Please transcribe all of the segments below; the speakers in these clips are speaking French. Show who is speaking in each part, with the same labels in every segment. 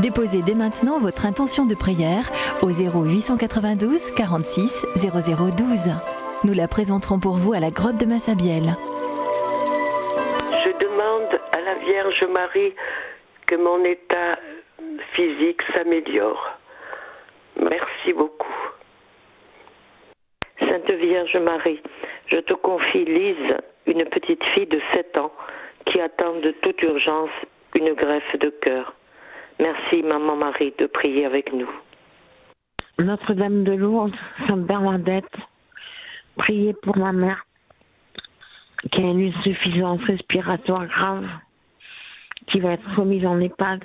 Speaker 1: Déposez dès maintenant votre intention de prière au 0892 46 0012. Nous la présenterons pour vous à la grotte de Massabielle.
Speaker 2: Je demande à la Vierge Marie que mon état physique s'améliore. Merci beaucoup. Sainte Vierge Marie, je te confie Lise, une petite fille de 7 ans qui attend de toute urgence une greffe de cœur. Merci, Maman Marie, de prier avec nous.
Speaker 3: Notre-Dame de Lourdes, Sainte Bernadette, priez pour ma mère qui a une insuffisance respiratoire grave, qui va être remise en EHPAD,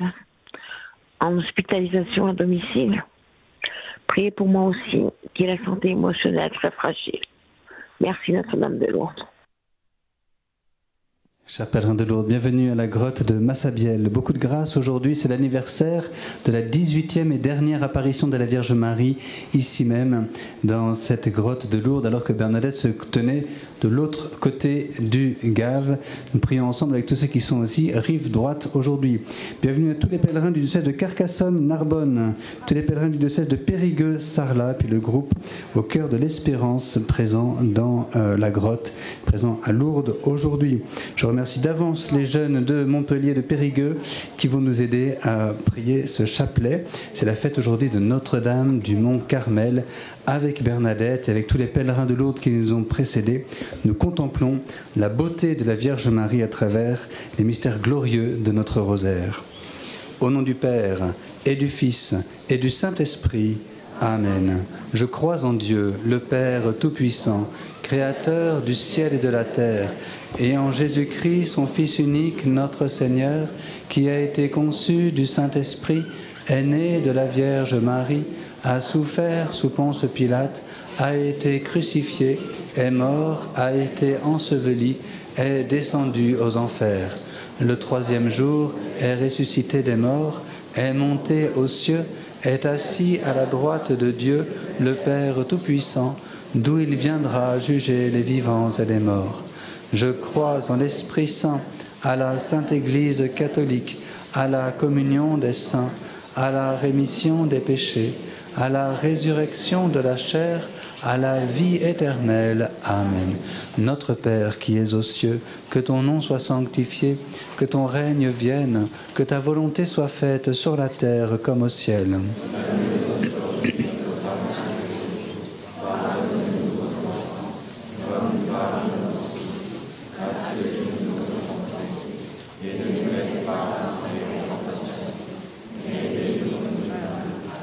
Speaker 3: en hospitalisation à domicile. Priez pour moi aussi, qui est la santé émotionnelle très fragile. Merci Notre-Dame de Lourdes.
Speaker 4: Chers pèlerins de Lourdes, bienvenue à la grotte de Massabielle. Beaucoup de grâce, aujourd'hui c'est l'anniversaire de la 18e et dernière apparition de la Vierge Marie, ici même, dans cette grotte de Lourdes, alors que Bernadette se tenait de l'autre côté du Gave. Nous prions ensemble avec tous ceux qui sont aussi rive droite aujourd'hui. Bienvenue à tous les pèlerins du diocèse de Carcassonne-Narbonne, tous les pèlerins du diocèse de Périgueux-Sarlat, puis le groupe Au cœur de l'Espérance présent dans la grotte, présent à Lourdes aujourd'hui. Je remercie d'avance les jeunes de Montpellier, de Périgueux, qui vont nous aider à prier ce chapelet. C'est la fête aujourd'hui de Notre-Dame du Mont Carmel. Avec Bernadette et avec tous les pèlerins de Lourdes qui nous ont précédés, nous contemplons la beauté de la Vierge Marie à travers les mystères glorieux de notre rosaire. Au nom du Père et du Fils et du Saint-Esprit, Amen. Je crois en Dieu, le Père Tout-Puissant, Créateur du ciel et de la terre, et en Jésus-Christ, son Fils unique, notre Seigneur, qui a été conçu du Saint-Esprit, est né de la Vierge Marie, a souffert sous Ponce Pilate, a été crucifié, est mort, a été enseveli, est descendu aux enfers. Le troisième jour est ressuscité des morts, est monté aux cieux, est assis à la droite de Dieu, le Père Tout-Puissant, d'où il viendra juger les vivants et les morts. Je crois en l'Esprit Saint, à la Sainte Église catholique, à la communion des saints, à la rémission des péchés, à la résurrection de la chair, à la vie éternelle. Amen. Notre Père qui es aux cieux, que ton nom soit sanctifié, que ton règne vienne, que ta volonté soit faite sur la terre comme au ciel.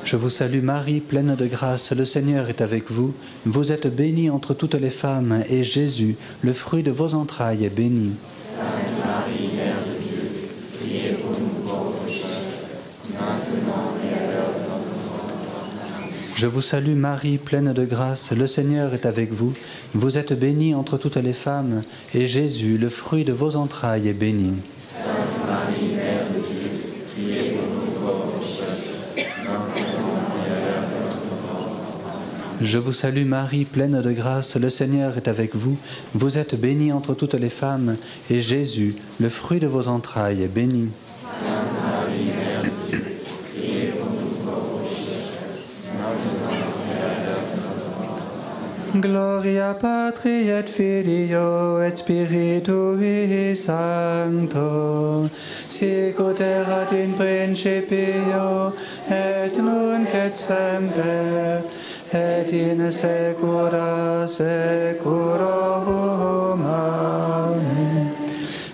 Speaker 4: Je vous salue Marie, pleine de grâce, le Seigneur est avec vous. Vous êtes bénie entre toutes les femmes, et Jésus, le fruit de vos entrailles, est béni.
Speaker 5: Sainte Marie, Mère de Dieu, priez pour nous pauvres pécheurs, maintenant et à l'heure de notre mort. Amen.
Speaker 4: Je vous salue Marie, pleine de grâce, le Seigneur est avec vous. Vous êtes bénie entre toutes les femmes, et Jésus, le fruit de vos entrailles, est béni.
Speaker 5: Sainte Marie, Mère de Dieu, priez pour nous pauvres pécheurs,
Speaker 4: Je vous salue Marie, pleine de grâce, le Seigneur est avec vous. Vous êtes bénie entre toutes les femmes, et Jésus, le fruit de vos entrailles, est béni.
Speaker 5: Sainte Marie, Mère de Dieu, priez pour nous pauvres pécheurs, maintenant et à l'heure de notre mort. Amen.
Speaker 4: Gloria Patri et Filio et Spiritui Sancto, sic ut erat in principio, et nunc et semper, et in saecula saeculorum. Amen.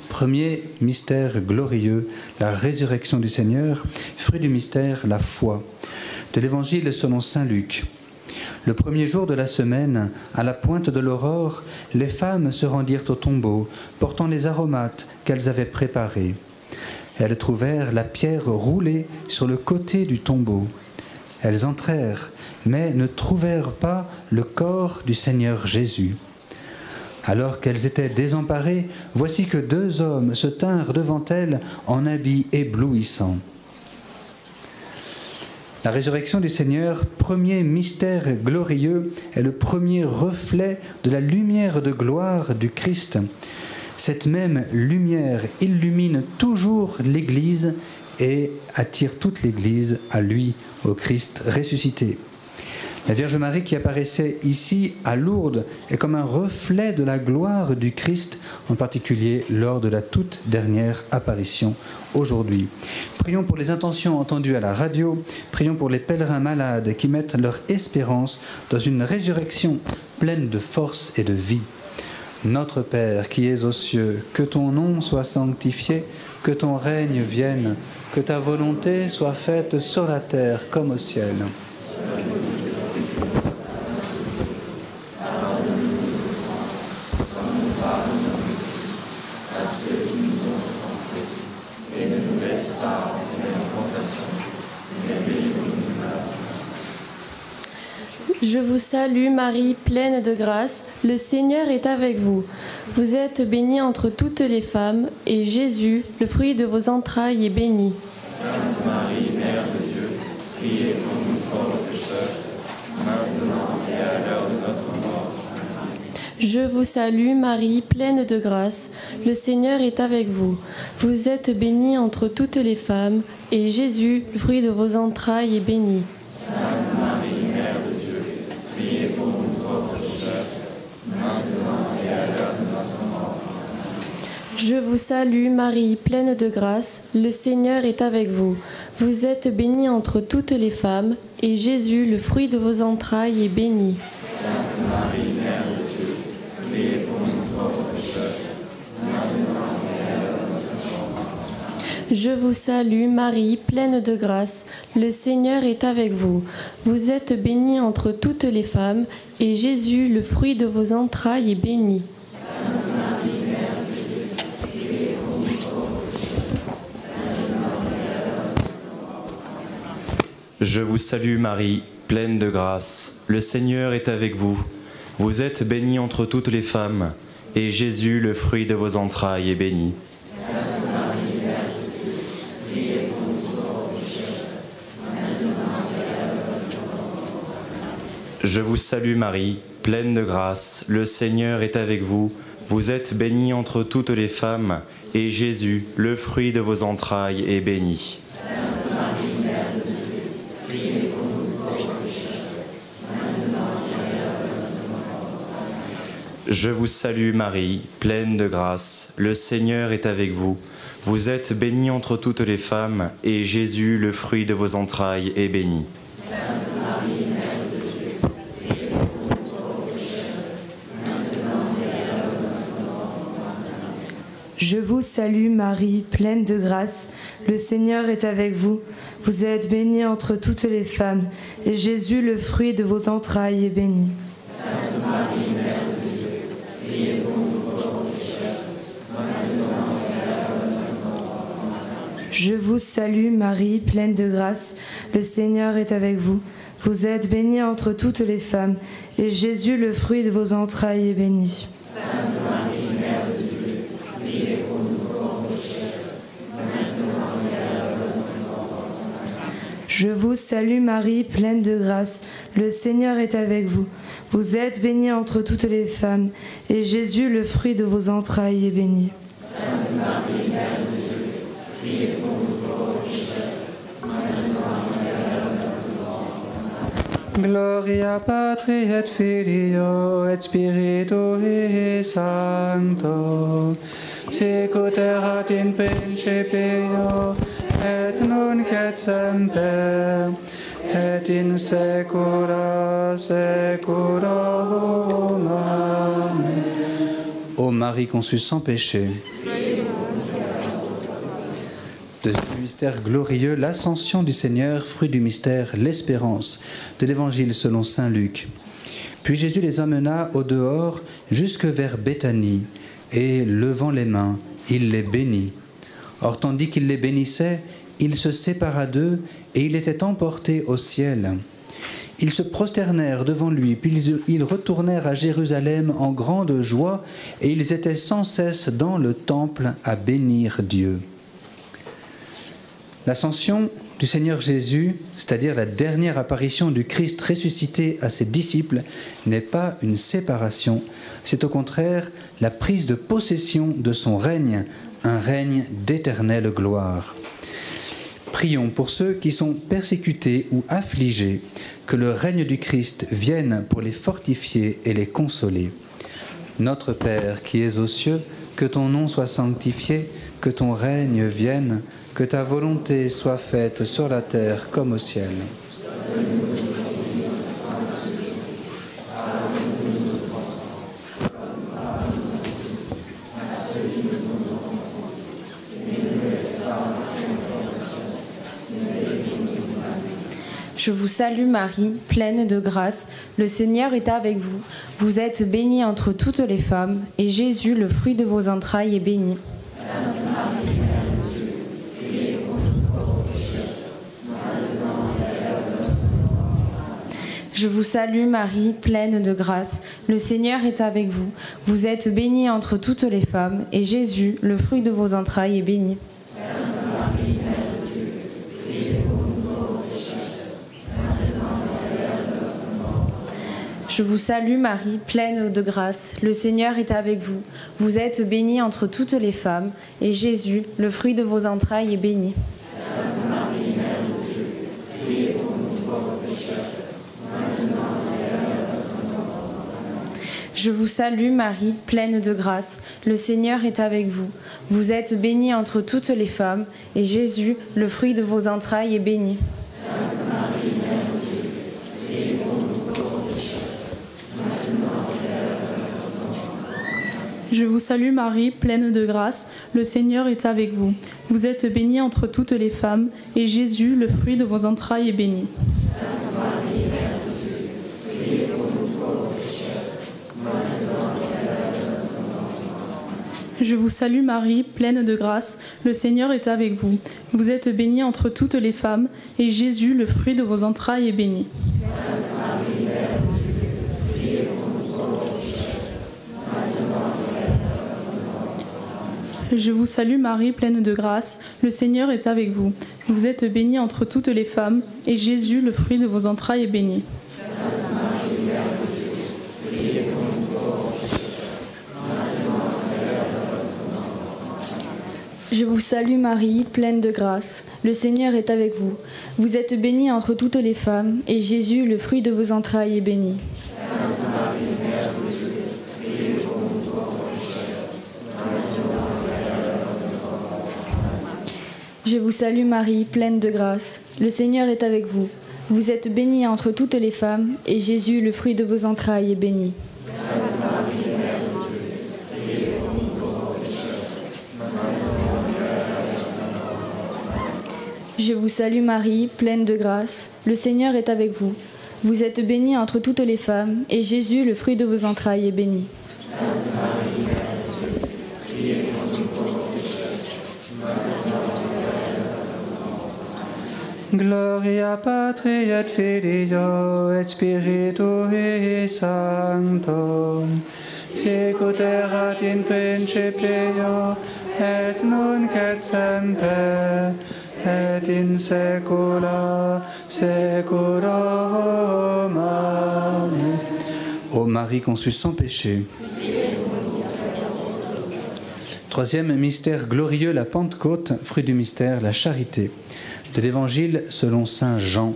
Speaker 4: Premier mystère glorieux, la résurrection du Seigneur, fruit du mystère, la foi. De l'Évangile selon saint Luc. Le premier jour de la semaine, à la pointe de l'aurore, les femmes se rendirent au tombeau, portant les aromates qu'elles avaient préparés. Elles trouvèrent la pierre roulée sur le côté du tombeau. Elles entrèrent, mais ne trouvèrent pas le corps du Seigneur Jésus. Alors qu'elles étaient désemparées, voici que deux hommes se tinrent devant elles en habits éblouissants. La résurrection du Seigneur, premier mystère glorieux, est le premier reflet de la lumière de gloire du Christ. Cette même lumière illumine toujours l'Église et attire toute l'Église à lui, au Christ ressuscité. La Vierge Marie qui apparaissait ici à Lourdes est comme un reflet de la gloire du Christ, en particulier lors de la toute dernière apparition aujourd'hui. Prions pour les intentions entendues à la radio, prions pour les pèlerins malades qui mettent leur espérance dans une résurrection pleine de force et de vie. Notre Père qui es aux cieux, que ton nom soit sanctifié, que ton règne vienne, que ta volonté soit faite sur la terre comme au ciel.
Speaker 6: Je vous salue Marie, pleine de grâce, le Seigneur est avec vous. Vous êtes bénie entre toutes les femmes, et Jésus, le fruit de vos entrailles, est béni.
Speaker 5: Sainte Marie, Mère de Dieu, priez pour nous pauvres pécheurs, maintenant et à l'heure de notre mort.
Speaker 6: Je vous salue Marie, pleine de grâce, le Seigneur est avec vous. Vous êtes bénie entre toutes les femmes, et Jésus, le fruit de vos entrailles, est béni.
Speaker 5: Sainte Marie, Mère de Dieu, priez pour nous pauvres pécheurs, maintenant et à l'heure de notre mort.
Speaker 6: Je vous salue Marie, pleine de grâce, le Seigneur est avec vous. Vous êtes bénie entre toutes les femmes, et Jésus, le fruit de vos entrailles, est béni.
Speaker 5: Sainte Marie, Mère de Dieu, priez pour nous pauvres pécheurs, maintenant et à l'heure de notre mort.
Speaker 6: Je vous salue Marie, pleine de grâce, le Seigneur est avec vous. Vous êtes bénie entre toutes les femmes, et Jésus, le fruit de vos entrailles, est béni.
Speaker 7: Je vous salue Marie, pleine de grâce, le Seigneur est avec vous. Vous êtes bénie entre toutes les femmes, et Jésus, le fruit de vos entrailles, est béni. Je vous salue Marie, pleine de grâce, le Seigneur est avec vous. Vous êtes bénie entre toutes les femmes, et Jésus, le fruit de vos entrailles, est béni. Je vous salue Marie, pleine de grâce, le Seigneur est avec vous. Vous êtes bénie entre toutes les femmes, et Jésus, le fruit de vos entrailles, est béni.
Speaker 8: Je vous salue Marie, pleine de grâce, le Seigneur est avec vous. Vous êtes bénie entre toutes les femmes, et Jésus, le fruit de vos entrailles, est béni.
Speaker 5: Sainte Marie, Mère de Dieu, priez pour nous pauvres pécheurs, maintenant et à l'heure de notre mort.
Speaker 8: Je vous salue Marie, pleine de grâce, le Seigneur est avec vous. Vous êtes bénie entre toutes les femmes, et Jésus, le fruit de vos entrailles, est béni.
Speaker 5: Sainte Marie, Mère de Dieu, priez pour nous pauvres pécheurs, maintenant et à l'heure de notre mort.
Speaker 8: Je vous salue Marie, pleine de grâce, le Seigneur est avec vous. Vous êtes bénie entre toutes les femmes, et Jésus, le fruit de vos entrailles, est béni.
Speaker 5: Sainte Marie, Mère de Dieu, priez pour nous pauvres pécheurs, maintenant et à l'heure de notre mort.
Speaker 4: Gloria Patri et Filio et Spiritui Sancto, sicut erat in principio et nunc et semper et in saecula saeculorum. Amen. Ô Marie conçue sans péché. Deuxième mystère glorieux, l'ascension du Seigneur, fruit du mystère, l'espérance, de l'Évangile selon saint Luc. Puis Jésus les emmena au dehors jusque vers Béthanie, et levant les mains, il les bénit. Or tandis qu'il les bénissait, il se sépara d'eux, et il était emporté au ciel. Ils se prosternèrent devant lui, puis ils retournèrent à Jérusalem en grande joie, et ils étaient sans cesse dans le temple à bénir Dieu. L'ascension du Seigneur Jésus, c'est-à-dire la dernière apparition du Christ ressuscité à ses disciples, n'est pas une séparation, c'est au contraire la prise de possession de son règne, un règne d'éternelle gloire. Prions pour ceux qui sont persécutés ou affligés, que le règne du Christ vienne pour les fortifier et les consoler. Notre Père qui es aux cieux, que ton nom soit sanctifié, que ton règne vienne, que ta volonté soit faite sur la terre comme au ciel.
Speaker 9: Je vous salue Marie, pleine de grâce, le Seigneur est avec vous. Vous êtes bénie entre toutes les femmes, et Jésus, le fruit de vos entrailles, est béni. Je vous salue Marie, pleine de grâce, le Seigneur est avec vous. Vous êtes bénie entre toutes les femmes, et Jésus, le fruit de vos entrailles, est béni. Je vous salue Marie, pleine de grâce, le Seigneur est avec vous. Vous êtes bénie entre toutes les femmes, et Jésus, le fruit de vos entrailles, est béni.
Speaker 5: Sainte Marie, Mère de Dieu, priez pour nous pauvres pécheurs, maintenant et à l'heure de notre mort. Amen.
Speaker 9: Je vous salue Marie, pleine de grâce, le Seigneur est avec vous. Vous êtes bénie entre toutes les femmes, et Jésus, le fruit de vos entrailles, est béni.
Speaker 5: Sainte Marie, Mère de Dieu, priez pour nous pauvres pécheurs.
Speaker 10: Je vous salue Marie, pleine de grâce, le Seigneur est avec vous. Vous êtes bénie entre toutes les femmes, et Jésus, le fruit de vos entrailles, est béni.
Speaker 5: Sainte Marie, Mère de Dieu, priez pour nous pauvres pécheurs, maintenant et à l'heure de notre mort.
Speaker 10: Je vous salue Marie, pleine de grâce, le Seigneur est avec vous. Vous êtes bénie entre toutes les femmes, et Jésus, le fruit de vos entrailles, est béni.
Speaker 5: Sainte Marie, Mère de Dieu, priez pour nous pauvres pécheurs, maintenant et à l'heure de notre mort.
Speaker 10: Je vous salue Marie, pleine de grâce, le Seigneur est avec vous. Vous êtes bénie entre toutes les femmes, et Jésus, le fruit de vos entrailles, est béni.
Speaker 5: Sainte Marie, Mère de Dieu, priez pour nous pauvres pécheurs, maintenant et à l'heure de notre mort.
Speaker 11: Je vous salue Marie, pleine de grâce, le Seigneur est avec vous. Vous êtes bénie entre toutes les femmes, et Jésus, le fruit de vos entrailles, est béni.
Speaker 5: Sainte Marie, Mère de Dieu, priez pour nous pauvres pécheurs, maintenant et à l'heure de notre mort.
Speaker 11: Je vous salue Marie, pleine de grâce, le Seigneur est avec vous. Vous êtes bénie entre toutes les femmes, et Jésus, le fruit de vos entrailles, est béni.
Speaker 5: Sainte Marie, Mère de Dieu, priez pour nous pauvres pécheurs, maintenant et à l'heure de notre mort.
Speaker 11: Je vous salue Marie, pleine de grâce, le Seigneur est avec vous. Vous êtes bénie entre toutes les femmes, et Jésus, le fruit de vos entrailles, est béni.
Speaker 5: Sainte Marie, Mère de Dieu, priez pour nous pauvres pécheurs, maintenant et à l'heure de notre mort.
Speaker 4: Gloria Patri et Filio et Spiritui Sancto, sicut erat in principio et nunc et semper et in saecula saeculorum. Amen. Ô Marie conçue sans péché. Troisième mystère glorieux, la Pentecôte, fruit du mystère, la charité. De l'Évangile selon saint Jean.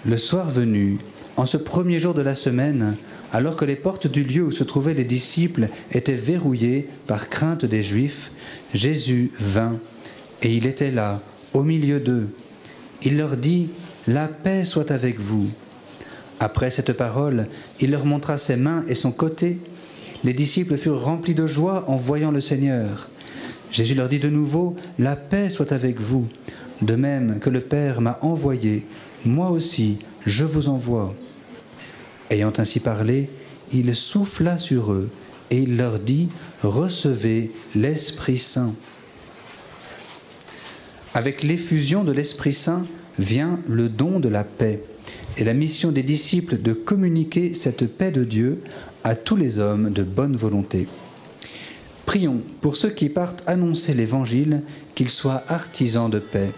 Speaker 4: Le soir venu, en ce premier jour de la semaine, alors que les portes du lieu où se trouvaient les disciples étaient verrouillées par crainte des Juifs, Jésus vint, et il était là, au milieu d'eux. Il leur dit « La paix soit avec vous ». Après cette parole, il leur montra ses mains et son côté. Les disciples furent remplis de joie en voyant le Seigneur. Jésus leur dit de nouveau « La paix soit avec vous ». De même que le Père m'a envoyé, moi aussi je vous envoie. Ayant ainsi parlé, il souffla sur eux et il leur dit « Recevez l'Esprit Saint ». Avec l'effusion de l'Esprit Saint vient le don de la paix et la mission des disciples de communiquer cette paix de Dieu à tous les hommes de bonne volonté. Prions pour ceux qui partent annoncer l'Évangile, qu'ils soient artisans de paix.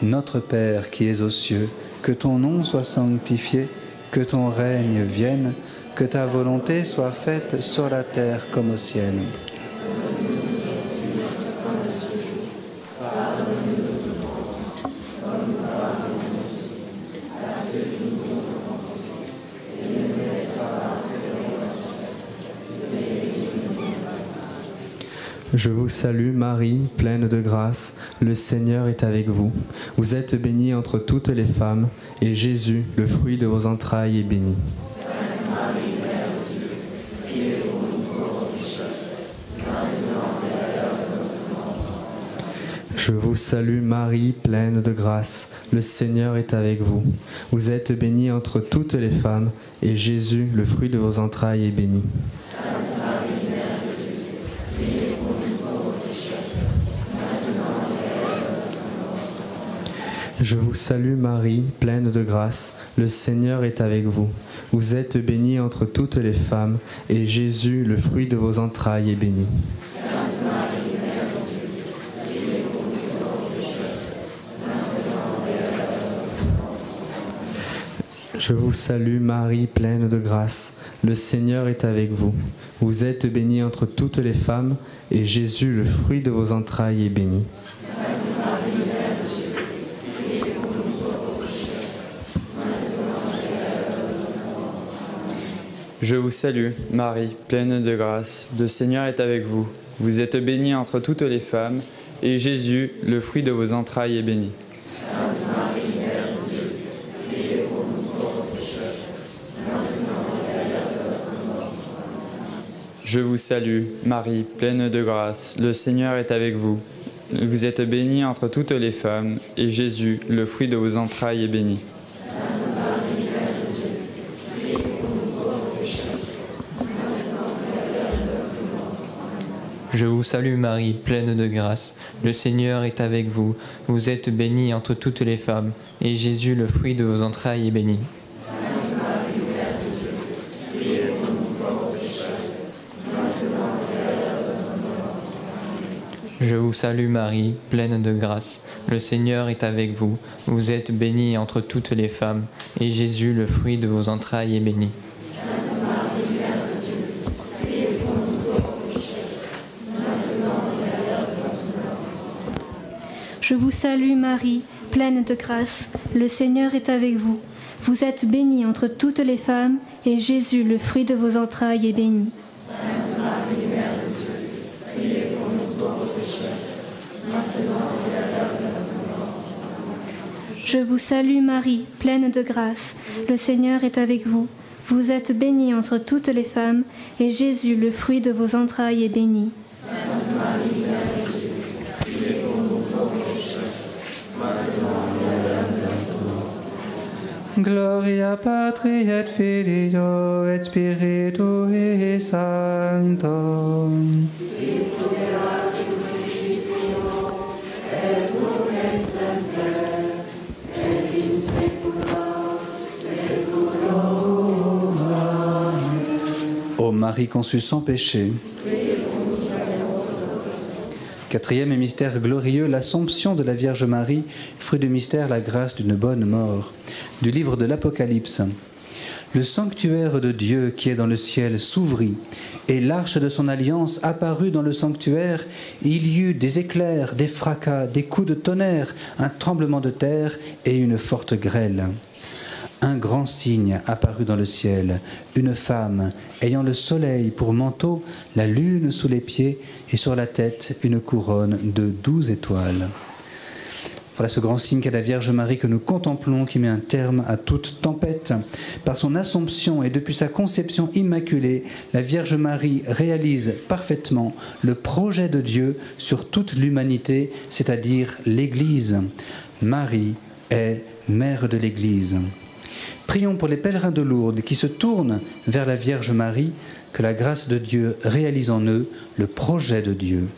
Speaker 4: Notre Père qui es aux cieux, que ton nom soit sanctifié, que ton règne vienne, que ta volonté soit faite sur la terre comme au ciel.
Speaker 12: Je vous salue Marie, pleine de grâce, le Seigneur est avec vous. Vous êtes bénie entre toutes les femmes, et Jésus, le fruit de vos entrailles, est béni.
Speaker 5: Sainte Marie, Mère de Dieu, priez pour nous pauvres pécheurs, maintenant et à l'heure de notre mort.
Speaker 12: Je vous salue Marie, pleine de grâce, le Seigneur est avec vous. Vous êtes bénie entre toutes les femmes, et Jésus, le fruit de vos entrailles, est béni. Je vous salue Marie, pleine de grâce, le Seigneur est avec vous. Vous êtes bénie entre toutes les femmes, et Jésus, le fruit de vos entrailles, est béni.
Speaker 5: Sainte Marie, Mère de Dieu, priez pour nous pauvres pécheurs, maintenant et à l'heure de notre mort.
Speaker 12: Je vous salue Marie, pleine de grâce, le Seigneur est avec vous. Vous êtes bénie entre toutes les femmes, et Jésus, le fruit de vos entrailles, est béni.
Speaker 13: Je vous salue, Marie, pleine de grâce, le Seigneur est avec vous. Vous êtes bénie entre toutes les femmes, et Jésus, le fruit de vos entrailles, est béni.
Speaker 5: Sainte Marie, Mère de Dieu, priez pour nous pauvres pécheurs, maintenant et à l'heure de notre mort.
Speaker 13: Je vous salue, Marie, pleine de grâce, le Seigneur est avec vous. Vous êtes bénie entre toutes les femmes, et Jésus, le fruit de vos entrailles, est béni.
Speaker 14: Je vous salue Marie, pleine de grâce, le Seigneur est avec vous. Vous êtes bénie entre toutes les femmes, et Jésus, le fruit de vos entrailles, est béni.
Speaker 5: Sainte Marie, Mère de Dieu, priez pour nous pauvres pécheurs, maintenant et à l'heure de notre mort.
Speaker 14: Je vous salue Marie, pleine de grâce, le Seigneur est avec vous. Vous êtes bénie entre toutes les femmes, et Jésus, le fruit de vos entrailles, est béni.
Speaker 15: Je vous salue Marie, pleine de grâce, le Seigneur est avec vous. Vous êtes bénie entre toutes les femmes, et Jésus, le fruit de vos entrailles, est béni.
Speaker 5: Sainte Marie, Mère de Dieu, priez pour nous pauvres pécheurs, maintenant et à l'heure de notre mort.
Speaker 15: Je vous salue Marie, pleine de grâce, le Seigneur est avec vous. Vous êtes bénie entre toutes les femmes, et Jésus, le fruit de vos entrailles, est béni.
Speaker 5: Sainte Marie, Mère de Dieu, priez pour nous pauvres pécheurs, maintenant et à l'heure de notre mort.
Speaker 4: Gloria Patri et Filio et Spiritui Sancto. Ô Marie conçue sans péché. Quatrième et mystère glorieux, l'Assomption de la Vierge Marie, fruit du mystère, la grâce d'une bonne mort. Du livre de l'Apocalypse. Le sanctuaire de Dieu qui est dans le ciel s'ouvrit, et l'arche de son alliance apparut dans le sanctuaire. Il y eut des éclairs, des fracas, des coups de tonnerre, un tremblement de terre et une forte grêle. Un grand signe apparut dans le ciel, une femme ayant le soleil pour manteau, la lune sous les pieds et sur la tête une couronne de 12 étoiles. Voilà ce grand signe qu'est la Vierge Marie que nous contemplons, qui met un terme à toute tempête. Par son Assomption et depuis sa conception immaculée, la Vierge Marie réalise parfaitement le projet de Dieu sur toute l'humanité, c'est-à-dire l'Église. Marie est mère de l'Église. Prions pour les pèlerins de Lourdes qui se tournent vers la Vierge Marie, que la grâce de Dieu réalise en eux le projet de Dieu.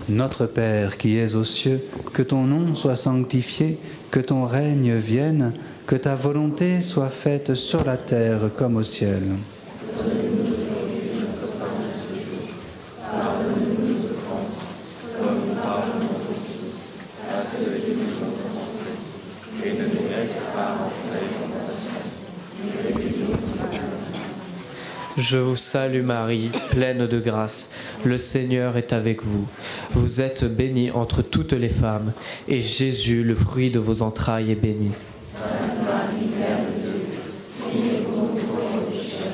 Speaker 4: Notre Père qui es aux cieux, que ton nom soit sanctifié, que ton règne vienne, que ta volonté soit faite sur la terre comme au ciel.
Speaker 5: Pardonne-nous nos offenses, comme nous pardonnons aussi à ceux qui nous ont offensés.
Speaker 14: Je vous salue Marie, pleine de grâce. Le Seigneur est avec vous. Vous êtes bénie entre toutes les femmes, et Jésus, le fruit de vos entrailles, est béni.
Speaker 5: Sainte Marie, Mère de Dieu, priez pour nous pauvres pécheurs,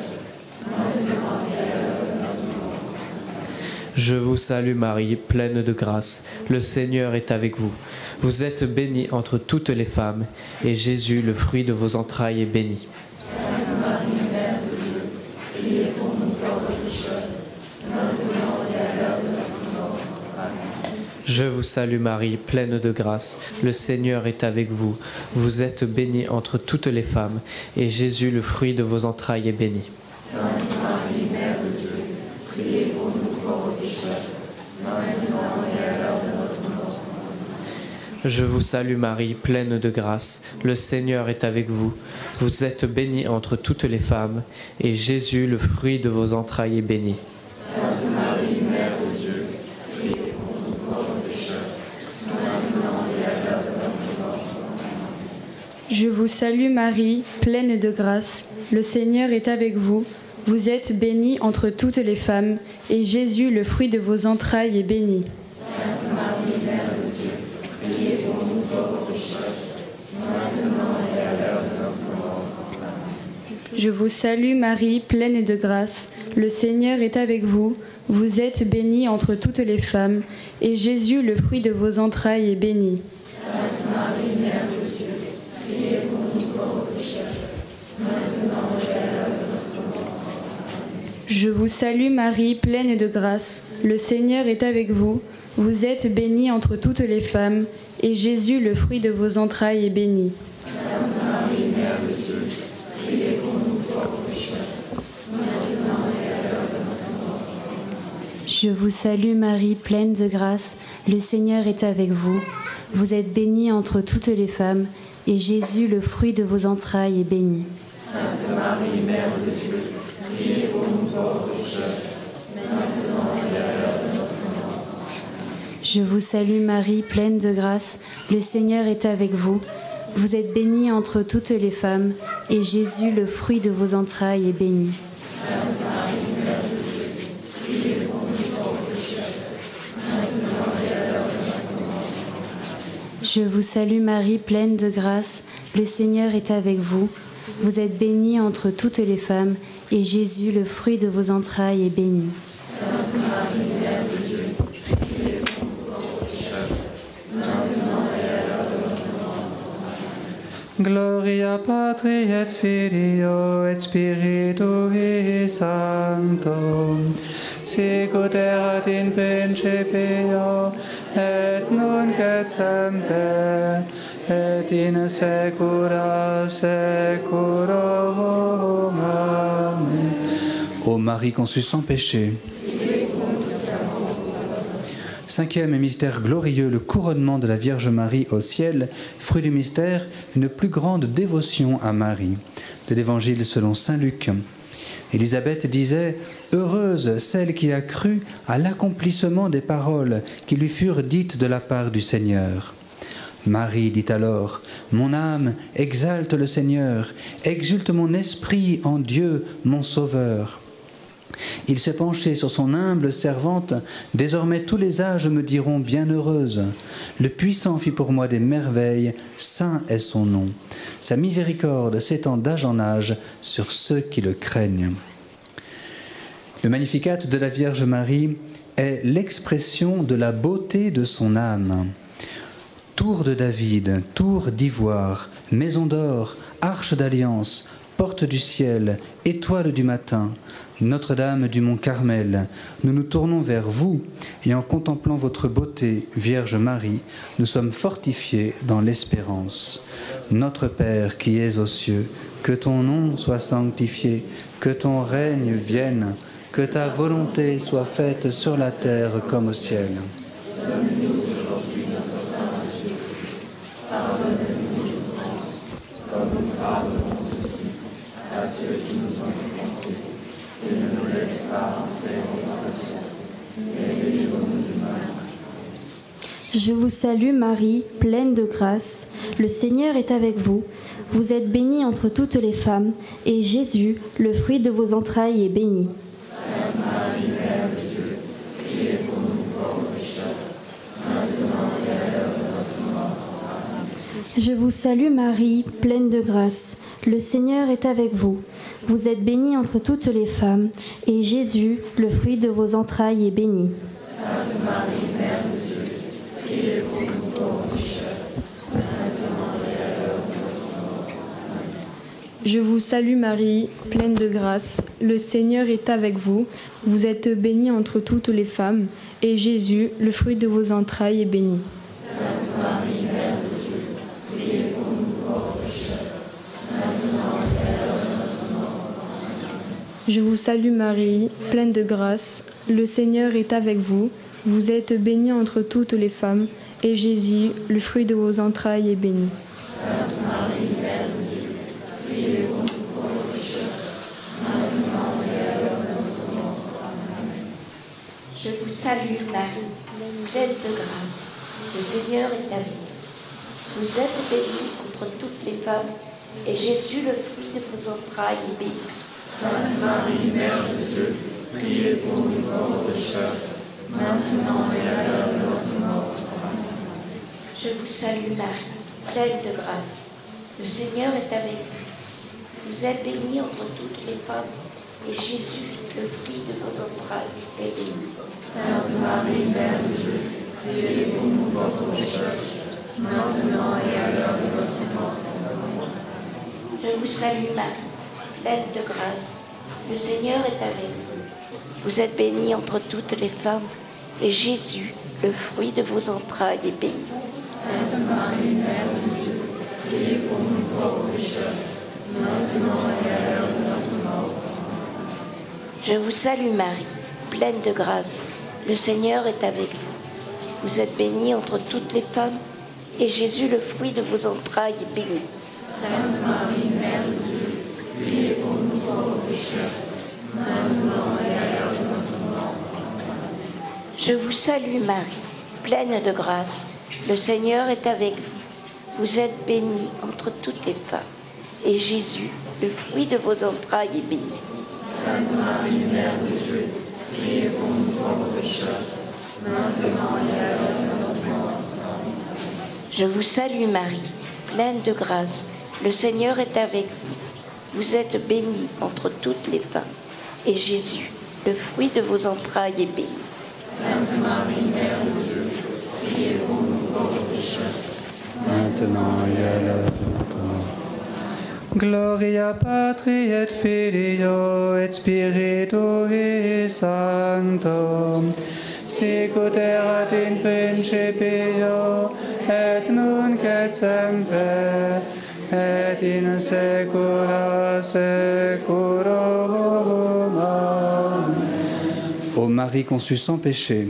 Speaker 5: maintenant et à l'heure de notre mort.
Speaker 14: Je vous salue Marie, pleine de grâce. Le Seigneur est avec vous. Vous êtes bénie entre toutes les femmes, et Jésus, le fruit de vos entrailles, est béni.
Speaker 5: Sainte Marie, Mère de Dieu, priez pour nous pauvres pécheurs, maintenant et à l'heure de notre mort. Amen.
Speaker 14: Je vous salue Marie, pleine de grâce. Le Seigneur est avec vous. Vous êtes bénie entre toutes les femmes, et Jésus, le fruit de vos entrailles, est béni.
Speaker 5: Sainte Marie, Mère de Dieu, priez pour nous pauvres pécheurs, maintenant et à l'heure de notre mort.
Speaker 14: Je vous salue Marie, pleine de grâce. Le Seigneur est avec vous. Vous êtes bénie entre toutes les femmes, et Jésus, le fruit de vos entrailles, est béni.
Speaker 5: Sainte Marie, Mère de Dieu, priez pour nous pauvres pécheurs, maintenant et à l'heure de notre mort.
Speaker 11: Je vous salue Marie, pleine de grâce. Le Seigneur est avec vous. Vous êtes bénie entre toutes les femmes, et Jésus, le fruit de vos entrailles, est béni.
Speaker 5: Sainte Marie, Mère de Dieu, priez pour nous pauvres pécheurs, maintenant et à l'heure de notre mort. Amen.
Speaker 11: Je vous salue Marie, pleine de grâce. Le Seigneur est avec vous. Vous êtes bénie entre toutes les femmes, et Jésus, le fruit de vos entrailles, est béni.
Speaker 5: Sainte Marie, Mère de Dieu, priez pour nous pauvres pécheurs, maintenant et à l'heure de notre mort.
Speaker 11: Je vous salue Marie, pleine de grâce. Le Seigneur est avec vous. Vous êtes bénie entre toutes les femmes, et Jésus, le fruit de vos entrailles, est béni.
Speaker 5: Sainte Marie, Mère de Dieu, priez pour nous pauvres pécheurs, maintenant et à l'heure de notre mort.
Speaker 16: Je vous salue Marie, pleine de grâce. Le Seigneur est avec vous. Vous êtes bénie entre toutes les femmes, et Jésus, le fruit de vos entrailles, est béni.
Speaker 5: Sainte Marie, Mère de Dieu, priez pour nous pauvres pécheurs, maintenant et à l'heure de notre mort.
Speaker 16: Je vous salue Marie, pleine de grâce. Le Seigneur est avec vous. Vous êtes bénie entre toutes les femmes, et Jésus, le fruit de vos entrailles, est béni.
Speaker 5: Sainte Marie, Mère de Dieu, priez pour nous pauvres pécheurs, maintenant et à l'heure de notre mort.
Speaker 16: Je vous salue Marie, pleine de grâce. Le Seigneur est avec vous. Vous êtes bénie entre toutes les femmes, et Jésus, le fruit de vos entrailles, est béni.
Speaker 5: Sainte Marie, Mère de Dieu, priez pour nous pauvres pécheurs, maintenant et à l'heure de notre mort.
Speaker 4: Gloria Patri et Filio et Spiritui Sancto, sicut erat in principio, et nunc et semper, et in saecula saeculorum. Amen. Ô Marie conçue sans péché. Cinquième mystère glorieux, le couronnement de la Vierge Marie au ciel. Fruit du mystère, une plus grande dévotion à Marie. De l'Évangile selon saint Luc. Élisabeth disait « Heureuse celle qui a cru à l'accomplissement des paroles qui lui furent dites de la part du Seigneur. » Marie dit alors « Mon âme exalte le Seigneur, exulte mon esprit en Dieu, mon Sauveur. » Il s'est penché sur son humble servante, désormais tous les âges me diront bienheureuse. Le Puissant fit pour moi des merveilles, saint est son nom. Sa miséricorde s'étend d'âge en âge sur ceux qui le craignent. Le Magnificat de la Vierge Marie est l'expression de la beauté de son âme. Tour de David, tour d'ivoire, maison d'or, arche d'alliance, porte du ciel, étoile du matin, Notre-Dame du Mont Carmel, nous nous tournons vers vous et en contemplant votre beauté, Vierge Marie, nous sommes fortifiés dans l'espérance. Notre Père qui es aux cieux, que ton nom soit sanctifié, que ton règne vienne, que ta volonté soit faite sur la terre comme au ciel.
Speaker 5: Donne-nous aujourd'hui notre pain quotidien. Pardonne-nous nos offenses, comme nous pardonnons aussi à ceux qui nous ont offensés. Et ne nous laisse pas entrer en tentation, mais délivre-nous du mal.
Speaker 16: Je vous salue Marie, pleine de grâce. Le Seigneur est avec vous. Vous êtes bénie entre toutes les femmes, et Jésus, le fruit de vos entrailles, est béni.
Speaker 5: Sainte Marie, Mère de Dieu, priez pour nous pauvres pécheurs, maintenant et à l'heure de notre mort. Amen.
Speaker 16: Je vous salue Marie, pleine de grâce. Le Seigneur est avec vous. Vous êtes bénie entre toutes les femmes, et Jésus, le fruit de vos entrailles, est béni.
Speaker 5: Sainte Marie, Mère de Dieu, priez pour nous pauvres pécheurs, maintenant et à l'heure de notre mort. Amen.
Speaker 11: Je vous salue Marie, pleine de grâce. Le Seigneur est avec vous. Vous êtes bénie entre toutes les femmes, et Jésus, le fruit de vos entrailles, est béni.
Speaker 5: Sainte Marie, Mère de Dieu, priez pour nous pauvres pécheurs, maintenant et à l'heure de notre mort. Amen.
Speaker 11: Je vous salue Marie, pleine de grâce. Le Seigneur est avec vous. Vous êtes bénie entre toutes les femmes, et Jésus, le fruit de vos entrailles, est béni.
Speaker 5: Sainte Marie, Mère de Dieu, priez pour nous pauvres pécheurs, maintenant et à l'heure de notre mort. Amen.
Speaker 17: Je vous salue Marie, pleine de grâce. Le Seigneur est avec vous. Vous êtes bénie entre toutes les femmes, et Jésus, le fruit de vos entrailles, est béni.
Speaker 5: Sainte Marie, Mère de Dieu, priez pour nous pauvres pécheurs, maintenant et à l'heure de notre mort. Amen.
Speaker 17: Je vous salue Marie, pleine de grâce. Le Seigneur est avec vous. Vous êtes bénie entre toutes les femmes, et Jésus, le fruit de vos entrailles, est béni.
Speaker 5: Sainte Marie, Mère de Dieu, priez pour nous pauvres pécheurs, maintenant et à l'heure de notre mort. Amen.
Speaker 17: Je vous salue Marie, pleine de grâce. Le Seigneur est avec vous. Vous êtes bénie entre toutes les femmes, et Jésus, le fruit de vos entrailles, est béni.
Speaker 5: Sainte Marie, Mère de Dieu, priez pour nous pauvres pécheurs, maintenant et à l'heure de notre mort.
Speaker 17: Je vous salue Marie, pleine de grâce. Le Seigneur est avec vous. Vous êtes bénie entre toutes les femmes, et Jésus, le fruit de vos entrailles, est béni.
Speaker 5: Sainte Marie, Mère de Dieu, priez pour nous pauvres pécheurs, maintenant et à l'heure de notre mort.
Speaker 17: Je vous salue Marie, pleine de grâce. Le Seigneur est avec vous. Vous êtes bénie entre toutes les femmes, et Jésus, le fruit de vos entrailles, est béni.
Speaker 5: Sainte Marie, Mère de Dieu, priez pour nous pauvres pécheurs, maintenant et à l'heure de notre mort. Amen.
Speaker 17: Je vous salue Marie, pleine de grâce. Le Seigneur est avec vous. Vous êtes bénie entre toutes les femmes, et Jésus, le fruit de vos entrailles, est béni.
Speaker 5: Sainte Marie, Mère de Dieu, priez pour nous pauvres pécheurs,
Speaker 4: maintenant et à l'heure de notre mort. Gloria Patri et Filio et Spiritui Sancto, sicut erat in principio et nunc et semper et in saecula saeculorum. Amen. Ô Marie conçue sans péché,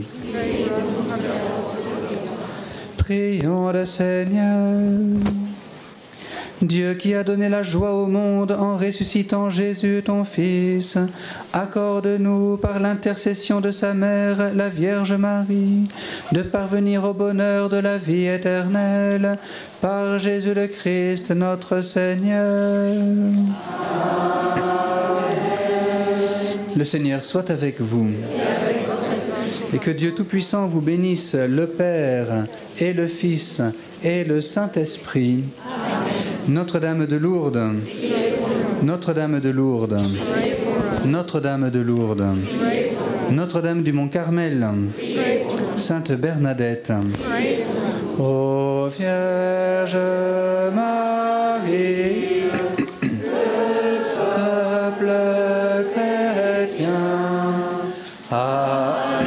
Speaker 4: prions le Seigneur. Dieu qui a donné la joie au monde en ressuscitant Jésus, ton Fils, accorde-nous par l'intercession de sa mère, la Vierge Marie, de parvenir au bonheur de la vie éternelle, par Jésus le Christ, notre Seigneur. Le Seigneur soit avec vous. Et que Dieu Tout-Puissant vous bénisse, le Père et le Fils et le Saint-Esprit. Notre-Dame de Lourdes, Notre-Dame de Lourdes, Notre-Dame de Lourdes, Notre-Dame du Mont Carmel, Sainte Bernadette, ô Vierge Marie, peuple chrétien, à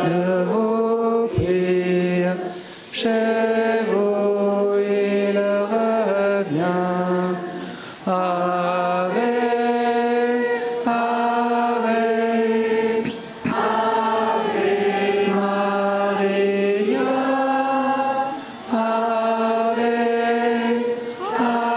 Speaker 4: de vos prières, chez vous il revient. Ave, Ave, Ave Maria, Ave, Ave.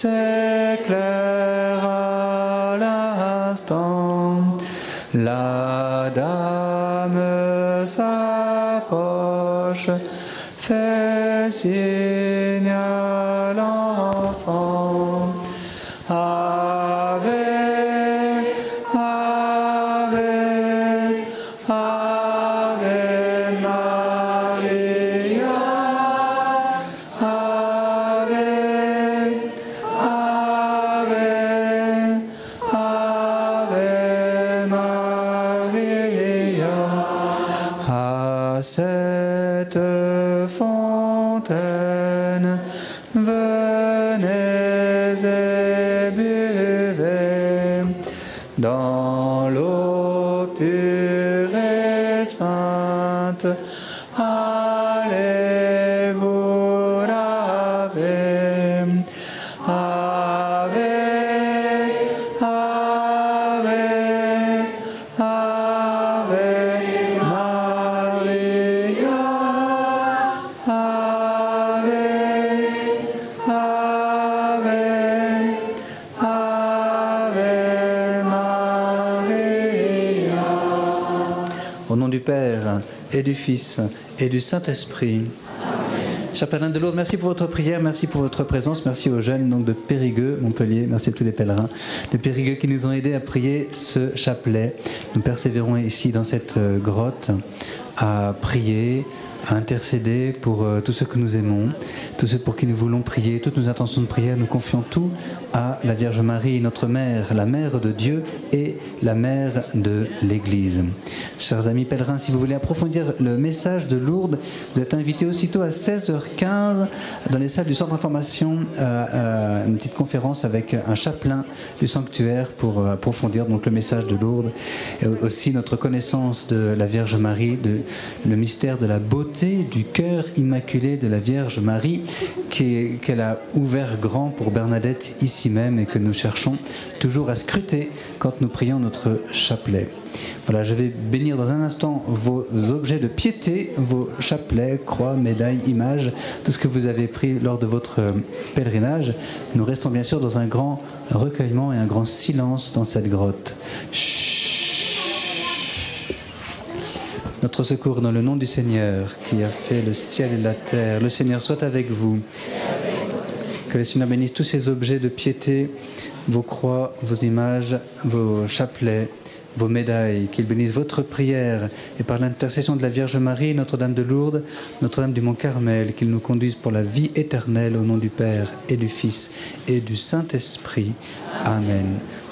Speaker 4: s'éclaire à l'instant. La dame s'approche, fait signe à l'enfant. Ave, Ave, Ave Maria. Ave, Ave, Ave Maria. À cette fontaine, venez et buvez dans l'eau pure et sainte. Allez vous laver. Ave, Ave, Ave Maria. Ave, Ave, Ave Maria. Au nom du Père et du Fils et du Saint-Esprit. Chers pèlerins de Lourdes, merci pour votre prière, merci pour votre présence, merci aux jeunes donc, de Périgueux, Montpellier, merci à tous les pèlerins de Périgueux qui nous ont aidés à prier ce chapelet. Nous persévérons ici dans cette grotte à prier, à intercéder pour tous ceux que nous aimons, tous ceux pour qui nous voulons prier, toutes nos intentions de prière, nous confions tout à la Vierge Marie, notre mère, la mère de Dieu et la mère de l'Église. Chers amis pèlerins, si vous voulez approfondir le message de Lourdes, vous êtes invités aussitôt à 16h15 dans les salles du centre d'information à une petite conférence avec un chapelain du sanctuaire pour approfondir donc le message de Lourdes et aussi notre connaissance de la Vierge Marie, le mystère de la beauté du cœur immaculé de la Vierge Marie qu'elle a ouvert grand pour Bernadette ici même et que nous cherchons toujours à scruter quand nous prions notre chapelet. Voilà, je vais bénir dans un instant vos objets de piété, vos chapelets, croix, médailles, images, tout ce que vous avez pris lors de votre pèlerinage. Nous restons bien sûr dans un grand recueillement et un grand silence dans cette grotte. Chut. Notre secours dans le nom du Seigneur qui a fait le ciel et la terre. Le Seigneur soit avec vous. Que le Seigneur bénisse tous ces objets de piété, vos croix, vos images, vos chapelets, vos médailles, qu'il bénisse votre prière et par l'intercession de la Vierge Marie, Notre-Dame de Lourdes, Notre-Dame du Mont-Carmel, qu'il nous conduise pour la vie éternelle au nom du Père et du Fils et du Saint-Esprit. Amen.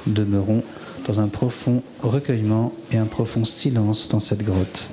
Speaker 4: Demeurons dans un profond recueillement et un profond silence dans cette grotte.